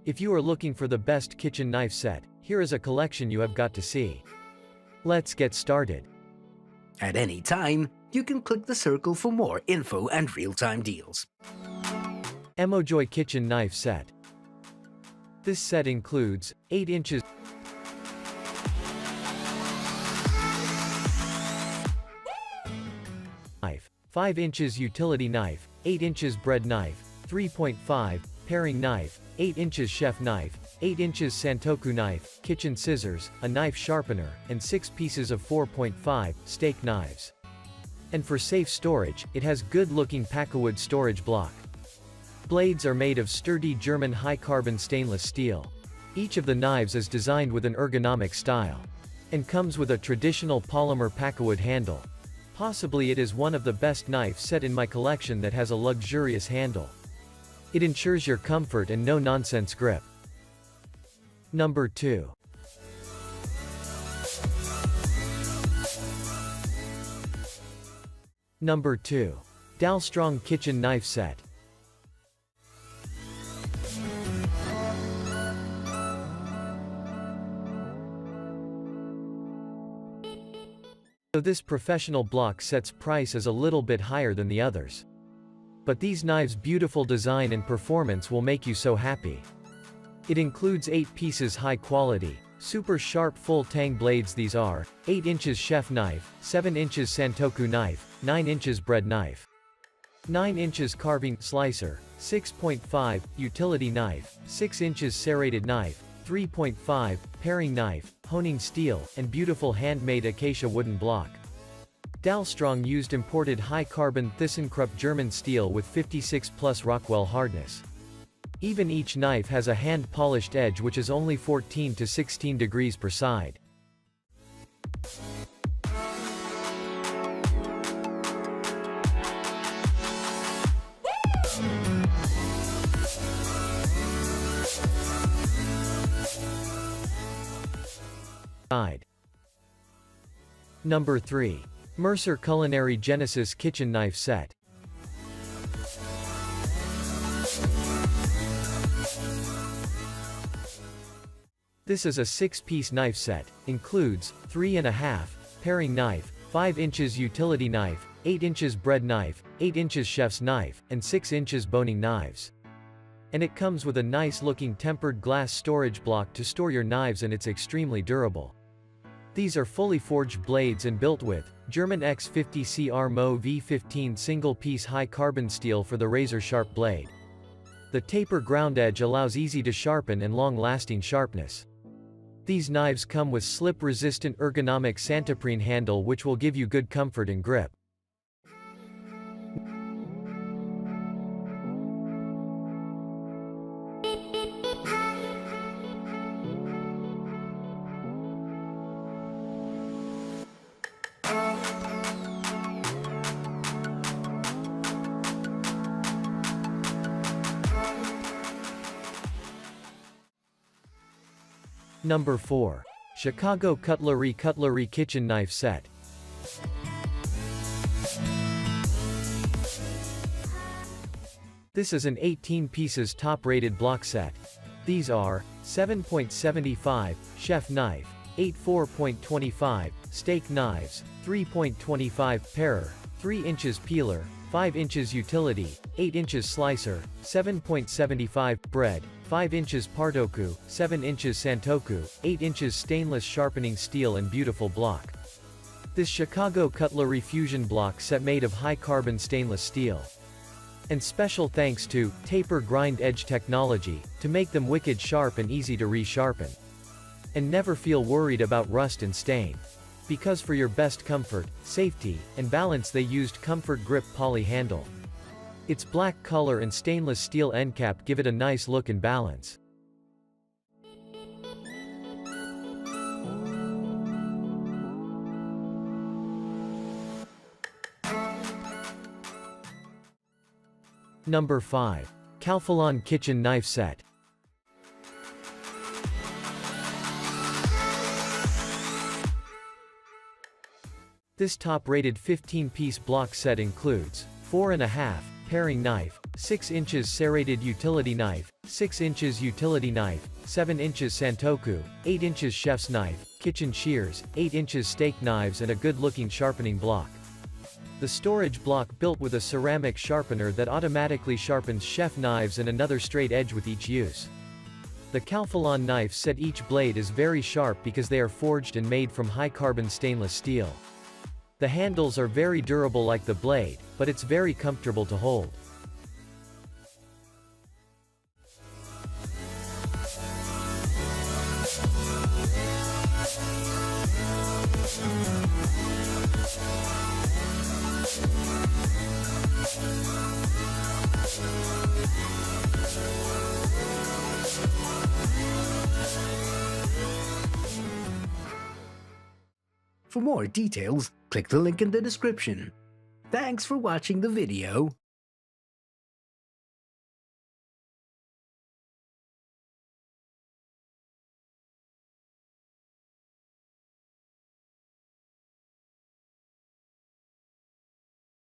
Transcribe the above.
If you are looking for the best kitchen knife set, here is a collection you have got to see. Let's get started. At any time, you can click the circle for more info and real-time deals. Emojoy kitchen knife set. This set includes 8 inches knife, 5 inches utility knife, 8 inches bread knife, 3.5 paring knife, 8 inches chef knife, 8 inches santoku knife, kitchen scissors, a knife sharpener, and 6 pieces of 4.5 steak knives. And for safe storage, it has good-looking Packawood storage block. Blades are made of sturdy German high-carbon stainless steel. Each of the knives is designed with an ergonomic style. And comes with a traditional polymer Packawood handle. Possibly it is one of the best knife set in my collection that has a luxurious handle. It ensures your comfort and no-nonsense grip. Number 2. Number 2. DALSTRONG kitchen knife set. So this professional block set's price is a little bit higher than the others. But these knives' beautiful design and performance will make you so happy. It includes 8 pieces high quality, super sharp full tang blades. These are 8 inches chef knife, 7 inches santoku knife, 9 inches bread knife, 9 inches carving slicer, 6.5 utility knife, 6 inches serrated knife, 3.5 paring knife, honing steel, and beautiful handmade acacia wooden block. DALSTRONG used imported high-carbon ThyssenKrupp German steel with 56+ Rockwell hardness. Even each knife has a hand-polished edge which is only 14 to 16 degrees per side. Number 3. Mercer Culinary Genesis kitchen knife set. This is a 6-piece knife set, includes 3.5 paring knife, 5 inches utility knife, 8 inches bread knife, 8 inches chef's knife, and 6 inches boning knives. And it comes with a nice-looking tempered glass storage block to store your knives, and it's extremely durable. These are fully forged blades and built with German X50 CR Mo V15 single-piece high-carbon steel for the razor-sharp blade. The taper ground edge allows easy to sharpen and long-lasting sharpness. These knives come with slip-resistant ergonomic Santoprene handle which will give you good comfort and grip. Number 4. Chicago Cutlery kitchen knife set. This is an 18 pieces top-rated block set. These are 7.75 chef knife, 8 4.25 steak knives, 3.25 parer, 3 inches peeler, 5 inches utility, 8 inches slicer, 7.75 bread, 5 inches partoku, 7 inches santoku, 8 inches stainless sharpening steel and beautiful block. This Chicago Cutlery fusion block set made of high-carbon stainless steel. And special thanks to taper grind edge technology, to make them wicked sharp and easy to re-sharpen. And never feel worried about rust and stain. Because for your best comfort, safety, and balance they used Comfort Grip poly handle. Its black color and stainless steel end cap give it a nice look and balance. Number 5. Calphalon kitchen knife set. This top-rated 15-piece block set includes 4.5 paring knife, 6 inches serrated utility knife, 6 inches utility knife, 7 inches santoku, 8 inches chef's knife, kitchen shears, 8 inches steak knives and a good-looking sharpening block. The storage block built with a ceramic sharpener that automatically sharpens chef knives and another straight edge with each use. The Calphalon knife set each blade is very sharp because they are forged and made from high-carbon stainless steel. The handles are very durable like the blade, but it's very comfortable to hold. For more details, click the link in the description. Thanks for watching the video.